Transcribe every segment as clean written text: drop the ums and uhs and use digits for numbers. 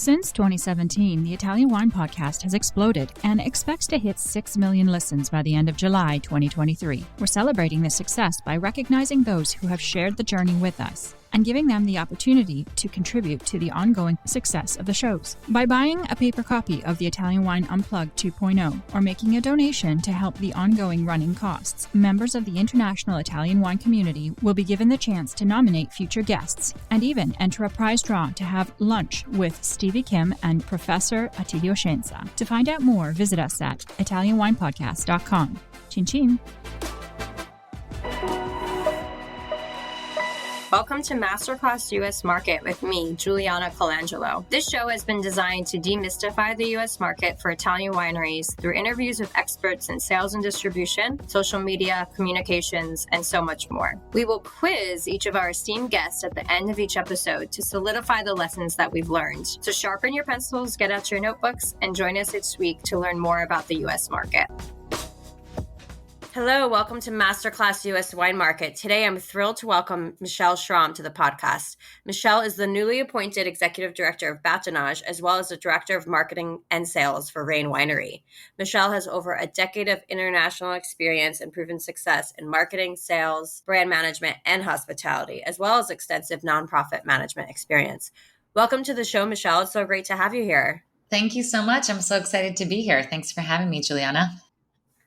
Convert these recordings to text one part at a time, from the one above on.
Since 2017, the Italian Wine Podcast has exploded and expects to hit 6 million listens by the end of July 2023. We're celebrating this success by recognizing those who have shared the journey with us and giving them the opportunity to contribute to the ongoing success of the shows. By buying a paper copy of the Italian Wine Unplugged 2.0 or making a donation to help the ongoing running costs, members of the international Italian wine community will be given the chance to nominate future guests and even enter a prize draw to have lunch with Stevie Kim and Professor Attilio Scienza. To find out more, visit us at italianwinepodcast.com. Chin chin! Welcome to Masterclass US Market with me, Juliana Colangelo. This show has been designed to demystify the US market for Italian wineries through interviews with experts in sales and distribution, social media, communications, and so much more. We will quiz each of our esteemed guests at the end of each episode to solidify the lessons that we've learned. So sharpen your pencils, get out your notebooks, and join us each week to learn more about the US market. Hello, welcome to Masterclass US Wine Market. Today, I'm thrilled to welcome Michelle Schromm to the podcast. Michelle is the newly appointed Executive Director of Bâtonnage, as well as the Director of Marketing and Sales for RAEN Winery. Michelle has over a decade of international experience and proven success in marketing, sales, brand management, and hospitality, as well as extensive nonprofit management experience. Welcome to the show, Michelle. It's so great to have you here. Thank you so much. I'm so excited to be here. Thanks for having me, Juliana.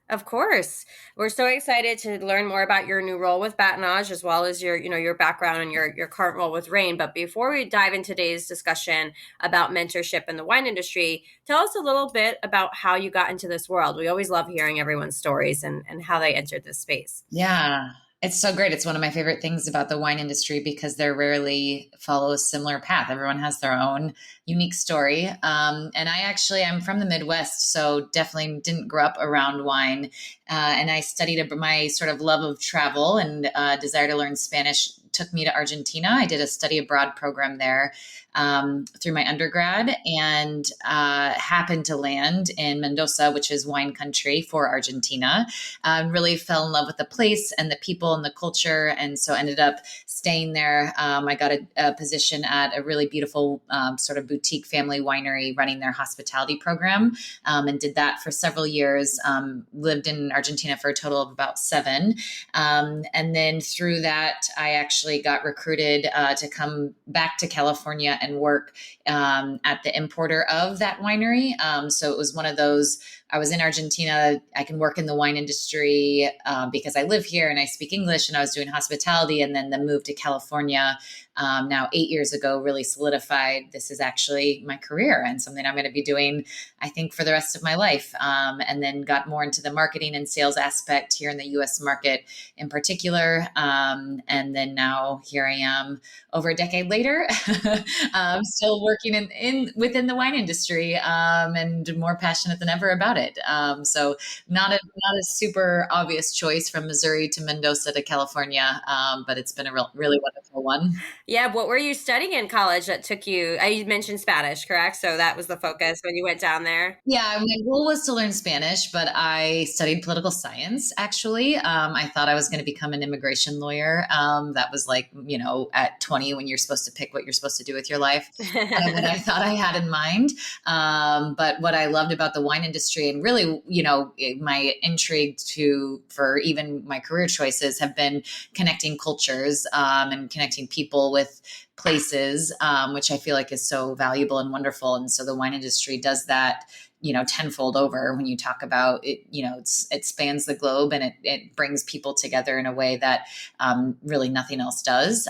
Of course. We're so excited to learn more about your new role with Bâtonnage, as well as your background and your current role with RAEN. But before we dive into today's discussion about mentorship in the wine industry, tell us a little bit about how you got into this world. We always love hearing everyone's stories and how they entered this space. Yeah. It's so great. It's one of my favorite things about the wine industry because they rarely follow a similar path. Everyone has their own unique story. And I'm from the Midwest, so definitely didn't grow up around wine. And I studied my sort of love of travel and desire to learn Spanish took me to Argentina. I did a study abroad program there through my undergrad and happened to land in Mendoza, which is wine country for Argentina. Really fell in love with the place and the people and the culture. And so ended up staying there. I got a position at a really beautiful sort of boutique family winery running their hospitality program and did that for several years. Lived in Argentina for a total of about 7. And then through that, I actually got recruited to come back to California and work at the importer of that winery. So it was one of those, I was in Argentina, I can work in the wine industry because I live here and I speak English, and I was doing hospitality. And then the move to California now 8 years ago really solidified this is actually my career and something I'm going to be doing, I think, for the rest of my life. And then got more into the marketing and sales aspect here in the US market in particular. And then now here I am over a decade later, still working within the wine industry and more passionate than ever about it. So not a super obvious choice from Missouri to Mendoza to California, but it's been a really wonderful one. Yeah. What were you studying in college that took you? You mentioned Spanish, correct? So that was the focus when you went down there? Yeah. My goal was to learn Spanish, but I studied political science, actually. I thought I was going to become an immigration lawyer. That was like, at 20 when you're supposed to pick what you're supposed to do with your life. What I thought I had in mind. But what I loved about the wine industry and really, my intrigue for even my career choices have been connecting cultures and connecting people with places, which I feel like is so valuable and wonderful. And so the wine industry does that, tenfold over when you talk about it. It spans the globe and it brings people together in a way that really nothing else does.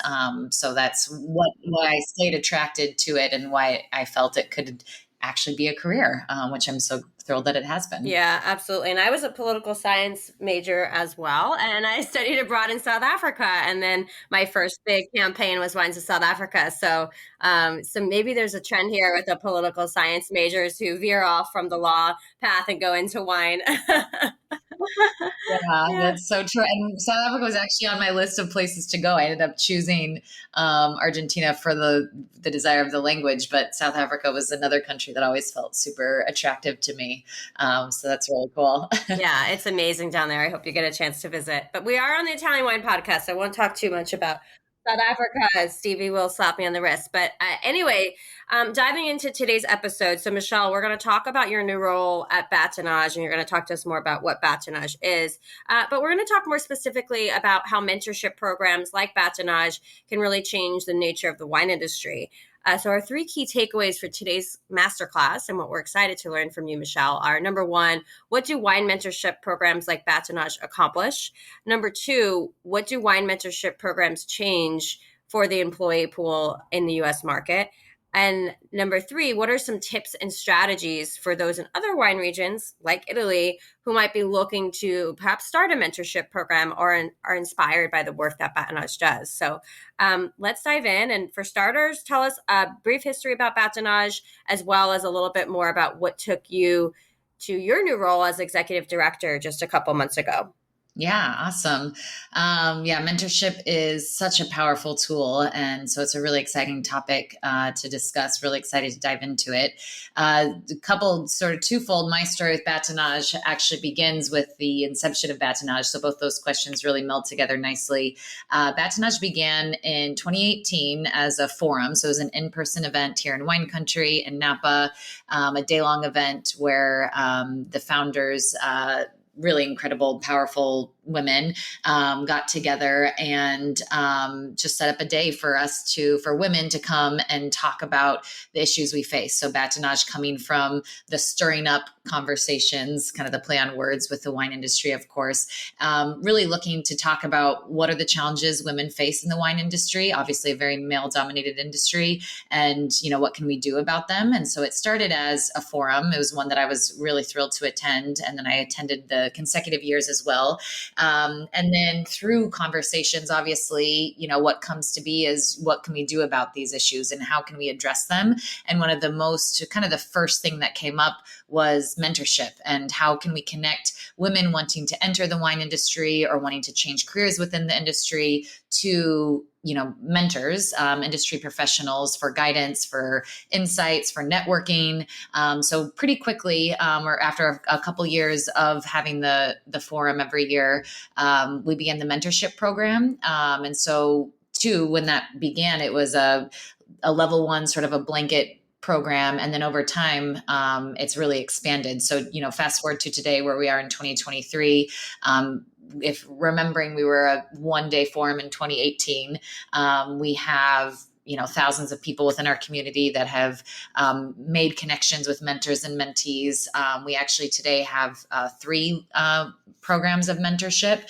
So that's why I stayed attracted to it and why I felt it could actually be a career, which I'm so thrilled that it has been. Yeah, absolutely. And I was a political science major as well. And I studied abroad in South Africa. And then my first big campaign was Wines of South Africa. So maybe there's a trend here with the political science majors who veer off from the law path and go into wine. Yeah, that's so true. And South Africa was actually on my list of places to go. I ended up choosing Argentina for the desire of the language, but South Africa was another country that always felt super attractive to me. So that's really cool. Yeah, it's amazing down there. I hope you get a chance to visit. But we are on the Italian Wine Podcast. I won't talk too much about South Africa. Stevie will slap me on the wrist. But anyway, diving into today's episode. So, Michelle, we're going to talk about your new role at Bâtonnage, and you're going to talk to us more about what Bâtonnage is. But we're going to talk more specifically about how mentorship programs like Bâtonnage can really change the nature of the wine industry. So our three key takeaways for today's masterclass and what we're excited to learn from you, Michelle, are number one, what do wine mentorship programs like Bâtonnage accomplish? Number two, what do wine mentorship programs change for the employee pool in the U.S. market? And number three, what are some tips and strategies for those in other wine regions like Italy who might be looking to perhaps start a mentorship program or are inspired by the work that Bâtonnage does? So let's dive in. And for starters, tell us a brief history about Bâtonnage, as well as a little bit more about what took you to your new role as executive director just a couple months ago. Yeah, awesome. Mentorship is such a powerful tool. And so it's a really exciting topic to discuss. Really excited to dive into it. A couple sort of twofold. My story with Bâtonnage actually begins with the inception of Bâtonnage. So both those questions really meld together nicely. Bâtonnage began in 2018 as a forum. So it was an in-person event here in wine country in Napa, a day-long event where the founders, really incredible, powerful women got together and just set up a day for women to come and talk about the issues we face. So Bâtonnage coming from the stirring up conversations, kind of the play on words with the wine industry, of course, really looking to talk about what are the challenges women face in the wine industry, obviously a very male dominated industry, and, what can we do about them? And so it started as a forum. It was one that I was really thrilled to attend. And then I attended the consecutive years as well. And then through conversations, obviously, what comes to be is what can we do about these issues and how can we address them? And one of the the first thing that came up was mentorship and how can we connect women wanting to enter the wine industry or wanting to change careers within the industry to mentors, industry professionals for guidance, for insights, for networking. So pretty quickly, or after a couple years of having the forum every year, we began the mentorship program. And so too, when that began, it was a level one, sort of a blanket program. And then over time, it's really expanded. So, fast forward to today where we are in 2023, if remembering we were a one-day forum in 2018, we have thousands of people within our community that have made connections with mentors and mentees. We actually today have 3 programs of mentorship,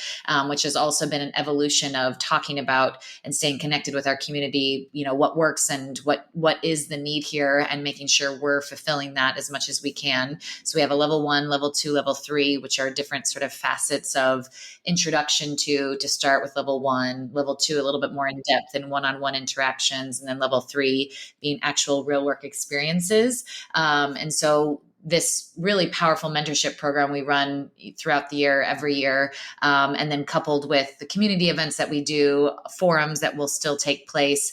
which has also been an evolution of talking about and staying connected with our community, what works and what is the need here, and making sure we're fulfilling that as much as we can. So we have a level 1, level 2, level 3, which are different sort of facets of introduction to start with level 1, level 2, a little bit more in depth and one-on-one interactions, and then level 3 being actual real work experiences. And so this really powerful mentorship program we run throughout the year, every year, and then coupled with the community events that we do, forums that will still take place,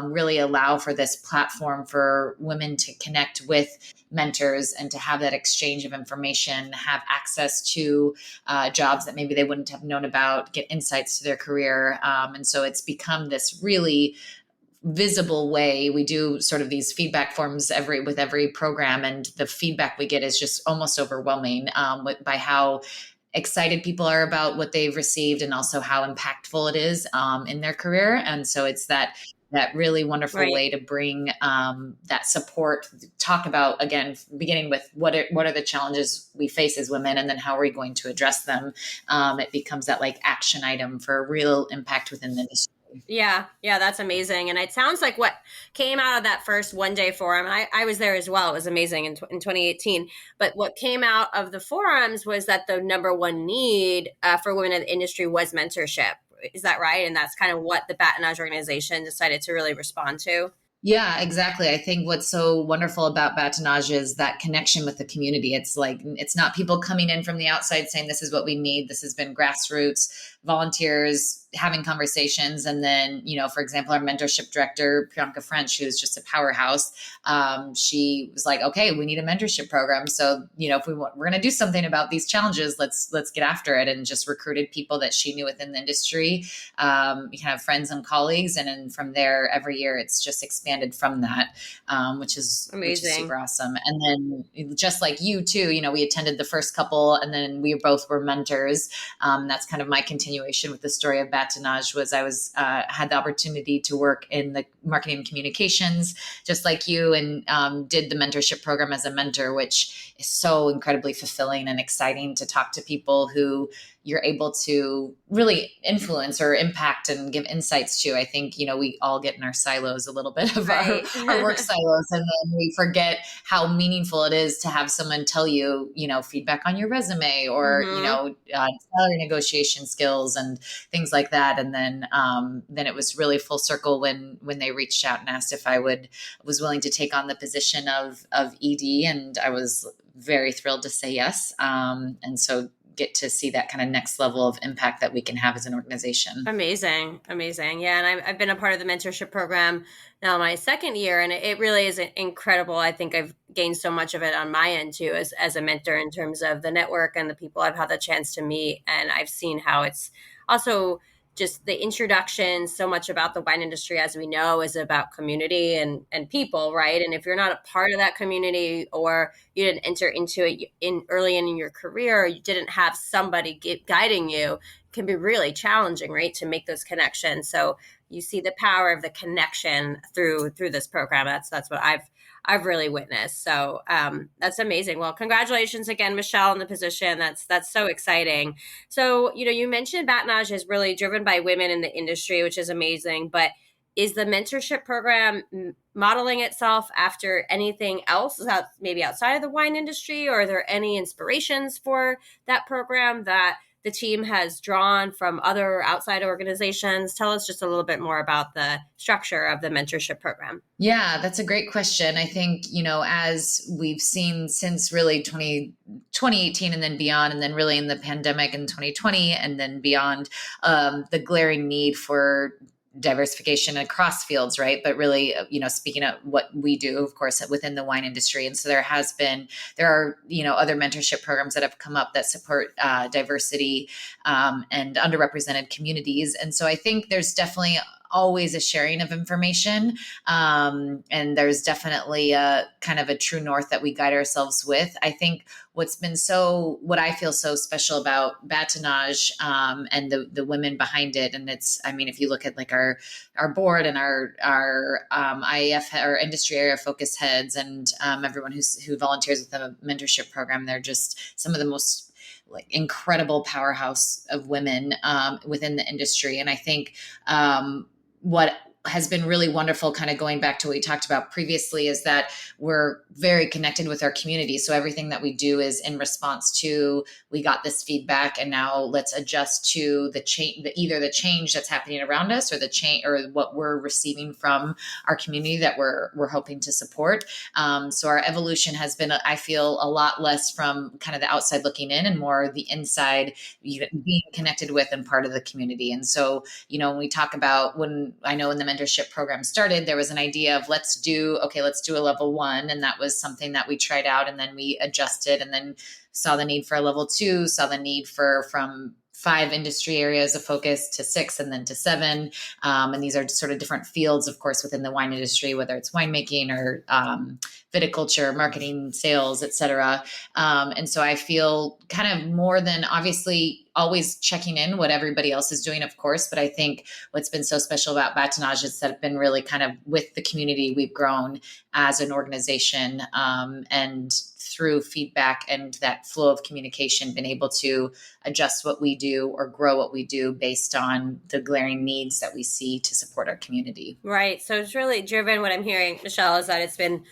really allow for this platform for women to connect with mentors and to have that exchange of information, have access to jobs that maybe they wouldn't have known about, get insights to their career. And so it's become this really visible way. We do sort of these feedback forms with every program, and the feedback we get is just almost overwhelming by how excited people are about what they've received and also how impactful it is in their career. And so it's that really wonderful way to bring that support, talk about, again, beginning with what are the challenges we face as women, and then how are we going to address them. It becomes that action item for real impact within the industry. Yeah, that's amazing. And it sounds like what came out of that first one-day forum, and I was there as well, it was amazing in 2018, but what came out of the forums was that the number one need for women in the industry was mentorship. Is that right? And that's kind of what the Bâtonnage organization decided to really respond to? Yeah, exactly. I think what's so wonderful about Bâtonnage is that connection with the community. It's not people coming in from the outside saying this is what we need. This has been grassroots volunteers having conversations. And then, for example, our mentorship director, Priyanka French, who's just a powerhouse, she was like, okay, we need a mentorship program. So, if we're going to do something about these challenges, let's get after it, and just recruited people that she knew within the industry, kind of friends and colleagues. And then from there, every year it's just expanded from that, which is super awesome. And then just like you too, we attended the first couple, and then we both were mentors. That's kind of my continuation with the story of Bâtonnage. Was I had the opportunity to work in the marketing and communications, just like you, and did the mentorship program as a mentor, which is so incredibly fulfilling and exciting to talk to people who you're able to really influence or impact and give insights to. I think, we all get in our silos a little bit of our work silos, and then we forget how meaningful it is to have someone tell you, feedback on your resume, or, salary negotiation skills and things like that. And then it was really full circle when they reached out and asked if I was willing to take on the position of ED. And I was very thrilled to say yes. And so get to see that kind of next level of impact that we can have as an organization. Amazing. Yeah. And I've been a part of the mentorship program now my second year, and it really is incredible. I think I've gained so much of it on my end too, as a mentor, in terms of the network and the people I've had the chance to meet. And I've seen how it's also just the introduction. So much about the wine industry, as we know, is about community and people, right? And if you're not a part of that community, or you didn't enter into it early in your career, you didn't have somebody guiding you, it can be really challenging, right, to make those connections. So you see the power of the connection through this program. That's what I've really witnessed. So that's amazing. Well, congratulations again, Michelle, on the position. That's so exciting. So, you mentioned Bâtonnage is really driven by women in the industry, which is amazing. But is the mentorship program modeling itself after anything else maybe outside of the wine industry? Or are there any inspirations for that program that the team has drawn from other outside organizations? Tell us just a little bit more about the structure of the mentorship program. Yeah, that's a great question. I think, as we've seen since really 2018 and then beyond, and then really in the pandemic in 2020 and then beyond, the glaring need for diversification across fields, right? But really, speaking of what we do, of course, within the wine industry. And so there are, other mentorship programs that have come up that support diversity and underrepresented communities. And so I think there's definitely always a sharing of information. And there's definitely a kind of a true north that we guide ourselves with. I think what I feel so special about Bâtonnage and the women behind it. And if you look at like our board and our IAF, our industry area focus heads, and everyone who volunteers with the mentorship program, they're just some of the most incredible powerhouse of women within the industry. And I think what has been really wonderful, kind of going back to what we talked about previously, is that we're very connected with our community. So everything that we do is in response to, we got this feedback and now let's adjust to the change, either the change that's happening around us, or the change, or what we're receiving from our community that we're hoping to support. So our evolution has been, I feel, a lot less from kind of the outside looking in and more the inside, being connected with and part of the community. And so, when we talk about, when I know in the mentorship program started, there was an idea of let's do a level 1. And that was something that we tried out, and then we adjusted, and then saw the need for a level 2, saw the need from 5 industry areas of focus to 6, and then to 7. And these are sort of different fields, of course, within the wine industry, whether it's winemaking or viticulture, marketing, sales, et cetera. And so I feel kind of more than obviously always checking in what everybody else is doing, of course. But I think what's been so special about Bâtonnage is that it's been really kind of with the community we've grown as an organization, and through feedback and that flow of communication, been able to adjust what we do or grow what we do based on the glaring needs that we see to support our community. Right. So it's really driven, what I'm hearing, Michelle, is that it's been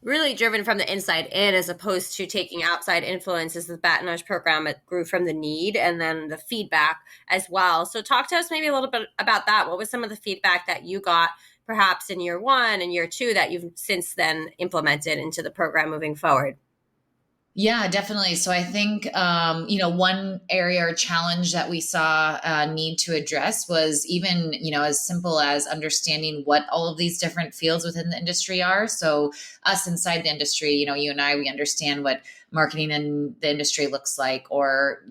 really driven from the inside in, as opposed to taking outside influences. The Bâtonnage program, it grew from the need and then the feedback as well. So talk to us maybe a little bit about that. What was some of the feedback that you got perhaps in year 1 and year 2 that you've since then implemented into the program moving forward? Yeah, definitely. So I think, one area or challenge that we saw need to address was even, as simple as understanding what all of these different fields within the industry are. So us inside the industry, you and I, we understand what marketing in the industry looks like, or,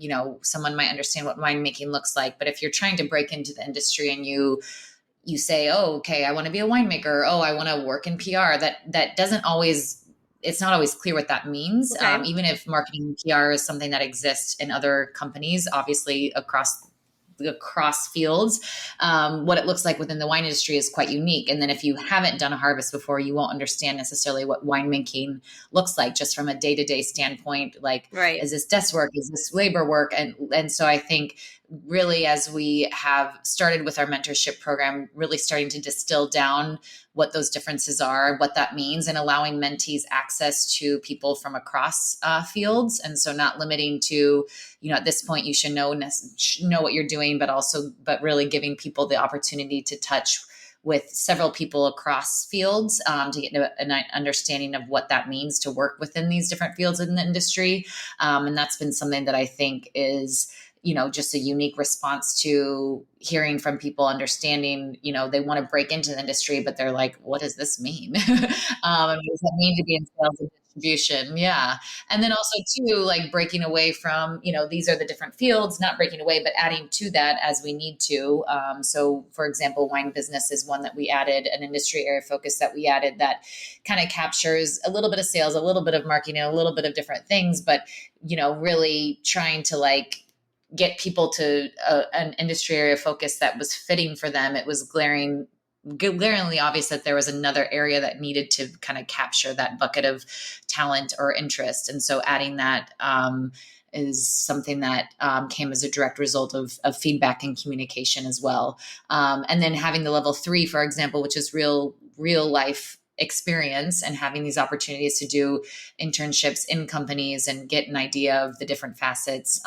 someone might understand what winemaking looks like. But if you're trying to break into the industry and you say, oh, okay, I want to be a winemaker. Oh, I want to work in PR. That doesn't always, it's not always clear what that means. Okay. Even if marketing and PR is something that exists in other companies, obviously across fields, what it looks like within the wine industry is quite unique. And then if you haven't done a harvest before, you won't understand necessarily what winemaking looks like just from a day-to-day standpoint. Like, Right. Is this desk work? Is this labor work? And so I think really, as we have started with our mentorship program, really starting to distill down what those differences are, what that means, and allowing mentees access to people from across fields. And so not limiting to, at this point you should know what you're doing, but really giving people the opportunity to touch with several people across fields to get an understanding of what that means to work within these different fields in the industry. And that's been something that I think is, just a unique response to hearing from people, understanding, they want to break into the industry, but they're like, what does this mean? And what does that mean to be in sales and distribution? Yeah. And then also too, like breaking away from, these are the different fields, not breaking away, but adding to that as we need to. So for example, wine business is one that we added, an industry area focus that we added that kind of captures a little bit of sales, a little bit of marketing, a little bit of different things, but, really trying to get people to an industry area focus that was fitting for them. It was glaringly obvious that there was another area that needed to kind of capture that bucket of talent or interest. And so adding that is something that came as a direct result of feedback and communication as well. And then having the level 3, for example, which is real life experience, and having these opportunities to do internships in companies and get an idea of the different facets.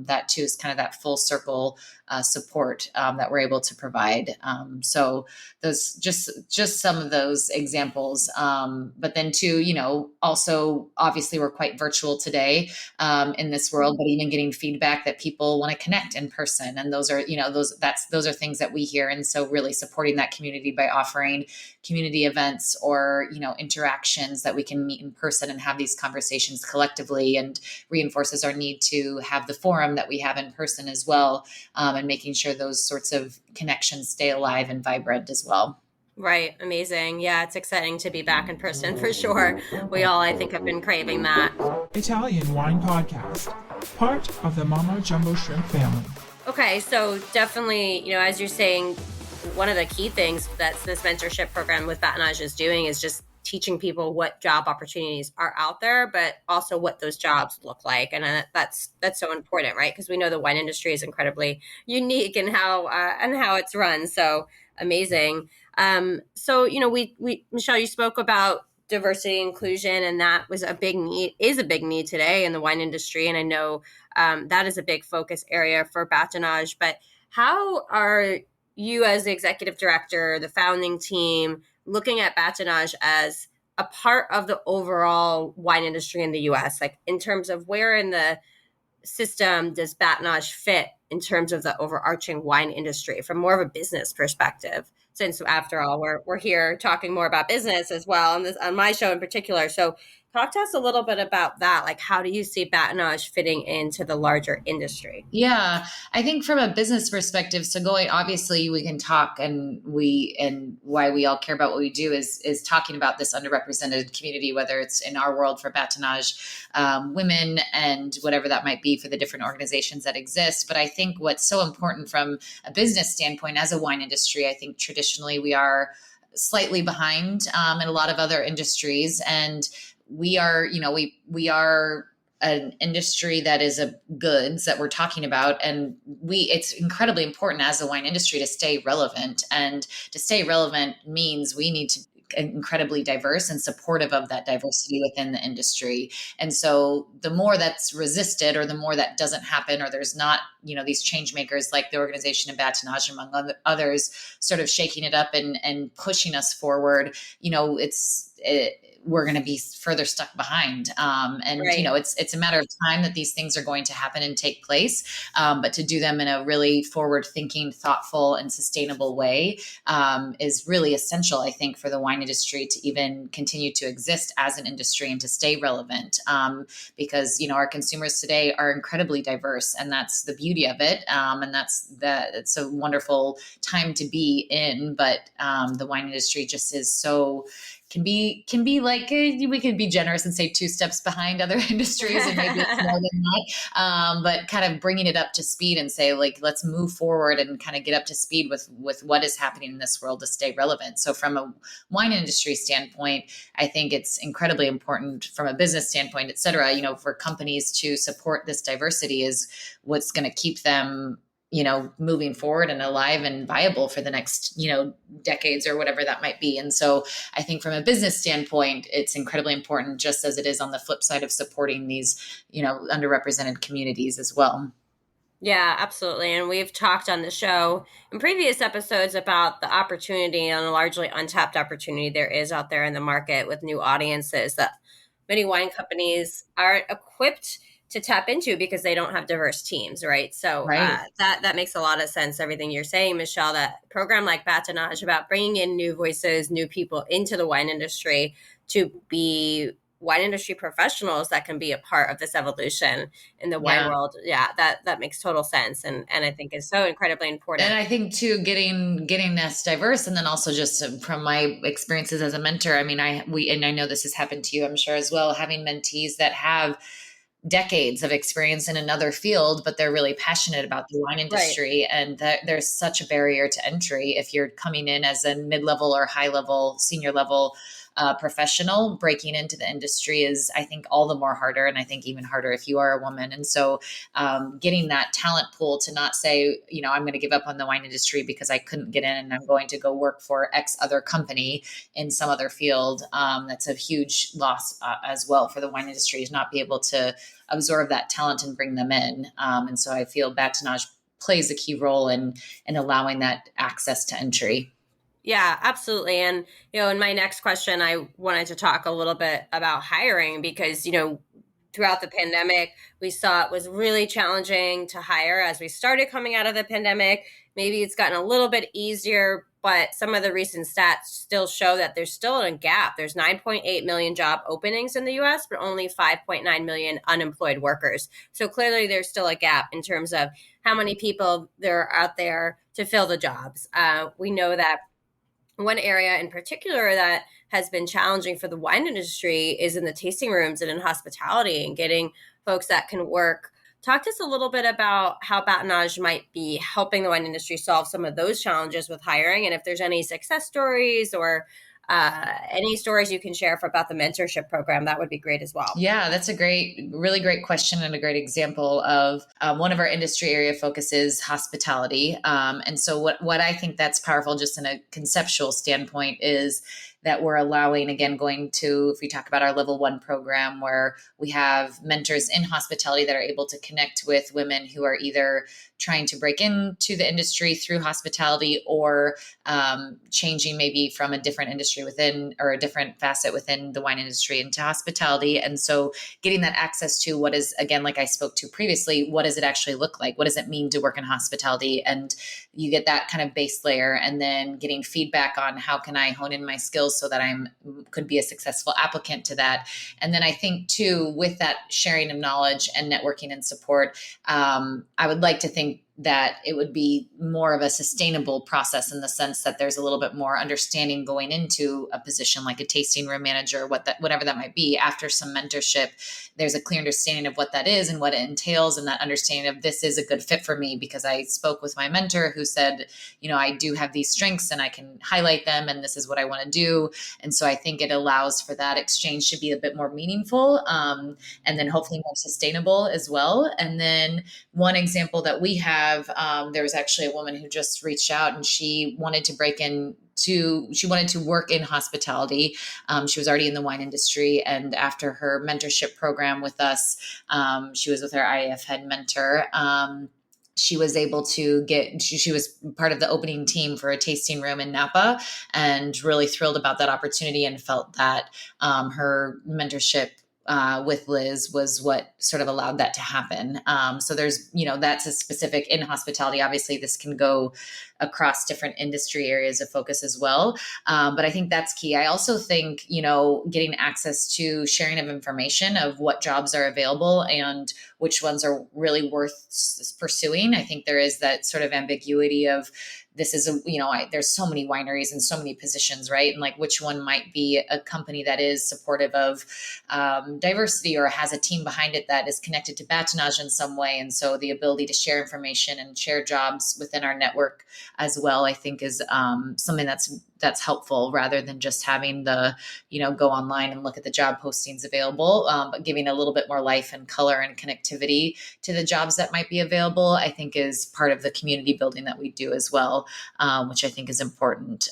That too is kind of that full circle support that we're able to provide. So those just some of those examples. But then too, also obviously we're quite virtual today in this world, but even getting feedback that people want to connect in person. And those are, those are things that we hear. And so really supporting that community by offering community events or, interactions that we can meet in person and have these conversations collectively, and reinforces our need to have the forum that we have in person as well. And making sure those sorts of connections stay alive and vibrant as well. Right. Amazing. Yeah, it's exciting to be back in person for sure. We all, I think, have been craving that. Italian Wine Podcast, part of the Mama Jumbo Shrimp family. Okay, so definitely, as you're saying, one of the key things that this mentorship program with Bâtonnage is doing is just teaching people what job opportunities are out there, but also what those jobs look like. And that's so important, right? Because we know the wine industry is incredibly unique in how it's run. So amazing. So, we Michelle, you spoke about diversity inclusion, and that is a big need today in the wine industry. And I know that is a big focus area for Bâtonnage. But how are you, as the executive director, the founding team, looking at Bâtonnage as a part of the overall wine industry in the U.S., like in terms of where in the system does Bâtonnage fit in terms of the overarching wine industry from more of a business perspective? Since after all, we're here talking more about business as well on my show in particular. So talk to us a little bit about that. Like, how do you see Bâtonnage fitting into the larger industry? Yeah, I think from a business perspective, so obviously we can talk, and why we all care about what we do is talking about this underrepresented community, whether it's in our world for Bâtonnage, women, and whatever that might be for the different organizations that exist. But I think what's so important from a business standpoint as a wine industry, I think traditionally we are slightly behind in a lot of other industries. And we are, we are an industry that is a goods that we're talking about. And it's incredibly important as a wine industry to stay relevant. And to stay relevant means we need to incredibly diverse and supportive of that diversity within the industry. And so the more that's resisted, or the more that doesn't happen, or there's not, these change makers like the organization of Bâtonnage, among others, sort of shaking it up and pushing us forward, we're going to be further stuck behind. And, Right. It's a matter of time that these things are going to happen and take place. But to do them in a really forward thinking, thoughtful and sustainable way is really essential, I think, for the wine industry to even continue to exist as an industry and to stay relevant. Because, our consumers today are incredibly diverse, and that's the beauty of it. And it's a wonderful time to be in, but the wine industry just is can be like, we could be generous and say 2 steps behind other industries, and maybe it's more than that. But kind of bringing it up to speed and say, like, let's move forward and kind of get up to speed with what is happening in this world to stay relevant. So from a wine industry standpoint, I think it's incredibly important from a business standpoint, et cetera, for companies to support this diversity is what's going to keep them moving forward and alive and viable for the next, decades or whatever that might be. And so I think from a business standpoint, it's incredibly important, just as it is on the flip side of supporting these, underrepresented communities as well. Yeah, absolutely. And we've talked on the show in previous episodes about the opportunity and a largely untapped opportunity there is out there in the market with new audiences that many wine companies aren't equipped to tap into because they don't have diverse teams, right? So Right. That makes a lot of sense, everything you're saying, Michelle, that program like Bâtonnage about bringing in new voices, new people into the wine industry to be wine industry professionals that can be a part of this evolution in the wine world. Yeah, that makes total sense. And I think is so incredibly important. And I think too, getting this diverse, and then also just from my experiences as a mentor, I mean, I know this has happened to you, I'm sure as well, having mentees that have decades of experience in another field, but they're really passionate about the wine industry. Right. And there's such a barrier to entry if you're coming in as a mid-level or high-level, senior level professional. Breaking into the industry is, I think, all the more harder, and I think even harder if you are a woman. And so getting that talent pool to not say, I'm going to give up on the wine industry because I couldn't get in and I'm going to go work for X other company in some other field. That's a huge loss as well for the wine industry, to not be able to absorb that talent and bring them in. And so I feel Bâtonnage plays a key role in allowing that access to entry. Yeah, absolutely. And, in my next question, I wanted to talk a little bit about hiring because, throughout the pandemic, we saw it was really challenging to hire as we started coming out of the pandemic. Maybe it's gotten a little bit easier, but some of the recent stats still show that there's still a gap. There's 9.8 million job openings in the US, but only 5.9 million unemployed workers. So clearly there's still a gap in terms of how many people there are out there to fill the jobs. We know that one area in particular that has been challenging for the wine industry is in the tasting rooms and in hospitality and getting folks that can work. Talk to us a little bit about how Bâtonnage might be helping the wine industry solve some of those challenges with hiring, and if there's any success stories or any stories you can share about the mentorship program, that would be great as well. Yeah, that's a really great question and a great example of one of our industry area focuses, hospitality. And so what I think that's powerful just in a conceptual standpoint is that we're allowing, again, going to, if we talk about our level 1 program, where we have mentors in hospitality that are able to connect with women who are either trying to break into the industry through hospitality or changing maybe from a different industry within or a different facet within the wine industry into hospitality. And so getting that access to what is, again, like I spoke to previously, what does it actually look like? What does it mean to work in hospitality? And you get that kind of base layer, and then getting feedback on how can I hone in my skills so that could be a successful applicant to that. And then I think too, with that sharing of knowledge and networking and support, I would like to think that it would be more of a sustainable process in the sense that there's a little bit more understanding going into a position like a tasting room manager, whatever that might be. After some mentorship, there's a clear understanding of what that is and what it entails, and that understanding of this is a good fit for me because I spoke with my mentor who said, I do have these strengths and I can highlight them, and this is what I want to do. And so I think it allows for that exchange to be a bit more meaningful, and then hopefully more sustainable as well. And then one example that we have, there was actually a woman who just reached out and she wanted to she wanted to work in hospitality. She was already in the wine industry. And after her mentorship program with us, she was with our IAF head mentor. she was able to she was part of the opening team for a tasting room in Napa, and really thrilled about that opportunity, and felt that her mentorship with Liz was what sort of allowed that to happen. So there's, that's a specific in hospitality. Obviously, this can go across different industry areas of focus as well. But I think that's key. I also think, getting access to sharing of information of what jobs are available and which ones are really worth pursuing. I think there is that sort of ambiguity of, this is there's so many wineries and so many positions, right? And like, which one might be a company that is supportive of diversity or has a team behind it that is connected to Bâtonnage in some way. And so the ability to share information and share jobs within our network as well, I think is something that's helpful, rather than just having the, go online and look at the job postings available, but giving a little bit more life and color and connectivity to the jobs that might be available, I think is part of the community building that we do as well, which I think is important.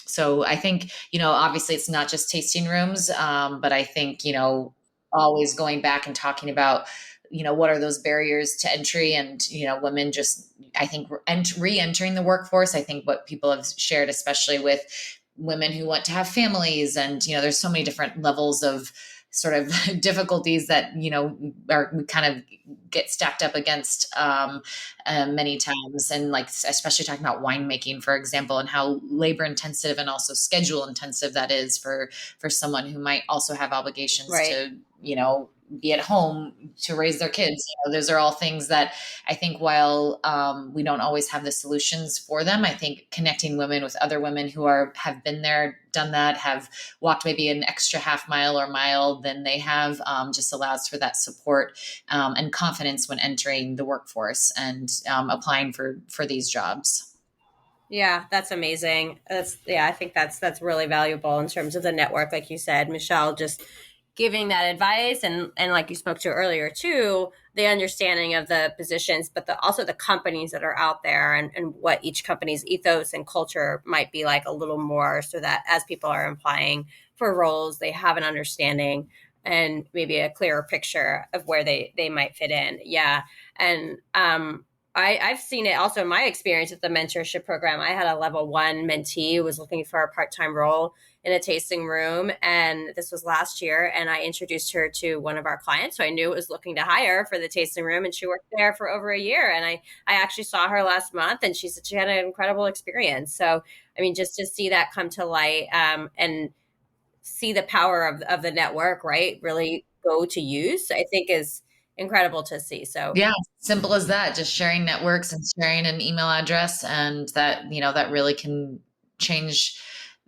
So I think, obviously it's not just tasting rooms, but I think, always going back and talking about, what are those barriers to entry, and, women just, I think, re-entering the workforce. I think what people have shared, especially with women who want to have families, and, there's so many different levels of sort of difficulties that, are kind of get stacked up against many times. And like, especially talking about winemaking, for example, and how labor intensive and also schedule intensive that is for someone who might also have obligations to, be at home to raise their kids. Those are all things that I think, while we don't always have the solutions for them, I think connecting women with other women who have been there, done that, have walked maybe an extra half mile or mile than they have, just allows for that support and confidence when entering the workforce and applying for these jobs. Yeah, that's amazing. I think that's really valuable in terms of the network, like you said, Michelle, just giving that advice, and like you spoke to earlier too, the understanding of the positions, but also the companies that are out there, and what each company's ethos and culture might be like a little more, so that as people are applying for roles, they have an understanding and maybe a clearer picture of where they might fit in. Yeah. And I've seen it also in my experience with the mentorship program. I had a level 1 mentee who was looking for a part-time role in a tasting room, and this was last year, and I introduced her to one of our clients who I knew was looking to hire for the tasting room, and she worked there for over a year. And I actually saw her last month, and she said she had an incredible experience. So, I mean, just to see that come to light, and see the power of the network, right, really go to use, I think is incredible to see. So yeah, simple as that, just sharing networks and sharing an email address, and that, that really can change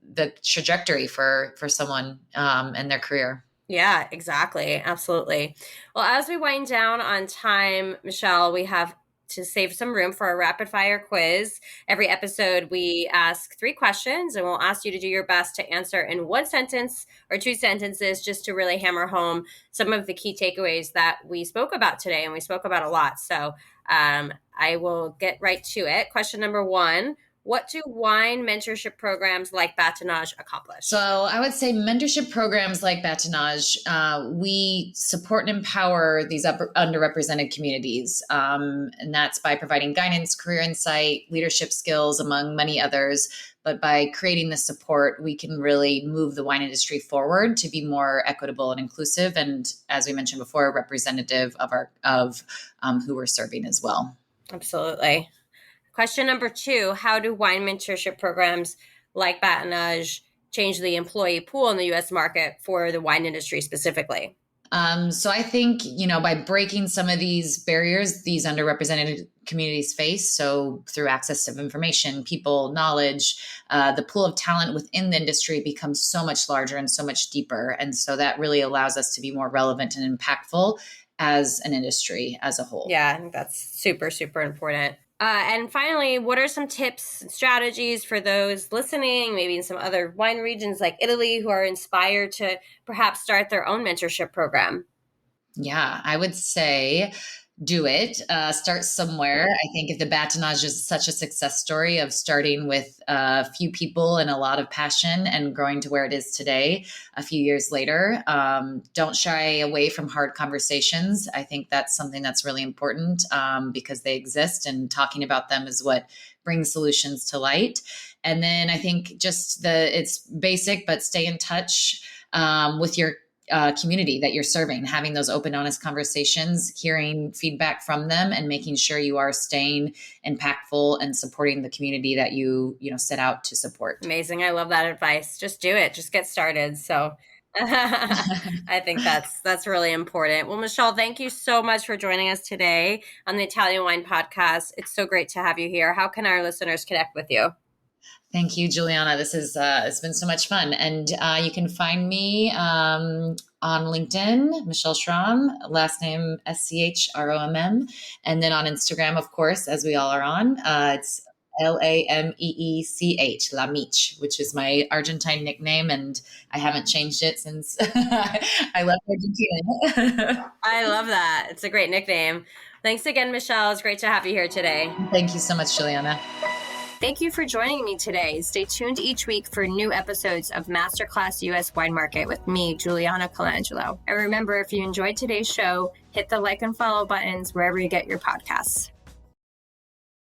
the trajectory for someone and their career. Yeah, exactly. Absolutely. Well, as we wind down on time, Michelle, we have to save some room for a rapid fire quiz. Every episode, we ask 3 questions, and we'll ask you to do your best to answer in 1 sentence or 2 sentences, just to really hammer home some of the key takeaways that we spoke about today. And we spoke about a lot. So I will get right to it. Question number 1. What do wine mentorship programs like Bâtonnage accomplish? So I would say mentorship programs like Bâtonnage, we support and empower these underrepresented communities. And that's by providing guidance, career insight, leadership skills, among many others. But by creating this support, we can really move the wine industry forward to be more equitable and inclusive. And as we mentioned before, representative of who we're serving as well. Absolutely. Question number 2, how do wine mentorship programs like Bâtonnage change the employee pool in the U.S. market for the wine industry specifically? So I think, by breaking some of these barriers these underrepresented communities face, so through access to information, people, knowledge, the pool of talent within the industry becomes so much larger and so much deeper. And so that really allows us to be more relevant and impactful as an industry as a whole. Yeah, I think that's super, super important. And finally, what are some tips and strategies for those listening, maybe in some other wine regions like Italy, who are inspired to perhaps start their own mentorship program? Yeah, I would say do it. Start somewhere. I think if the Bâtonnage is such a success story of starting with a few people and a lot of passion and growing to where it is today a few years later, don't shy away from hard conversations. I think that's something that's really important because they exist, and talking about them is what brings solutions to light. And then I think it's basic, but stay in touch with your community that you're serving, having those open, honest conversations, hearing feedback from them, and making sure you are staying impactful and supporting the community that you set out to support. Amazing. I love that advice. Just do it. Just get started. So I think that's really important. Well, Michelle, thank you so much for joining us today on the Italian Wine Podcast. It's so great to have you here. How can our listeners connect with you? Thank you, Juliana. This is it's been so much fun. And you can find me on LinkedIn, Michelle Schromm, last name SCHROMM. And then on Instagram, of course, as we all are on, it's LAMEECH, La Mich, which is my Argentine nickname. And I haven't changed it since I left Argentina. I love that. It's a great nickname. Thanks again, Michelle. It's great to have you here today. Thank you so much, Juliana. Thank you for joining me today. Stay tuned each week for new episodes of Masterclass US Wine Market with me, Juliana Colangelo. And remember, if you enjoyed today's show, hit the like and follow buttons wherever you get your podcasts.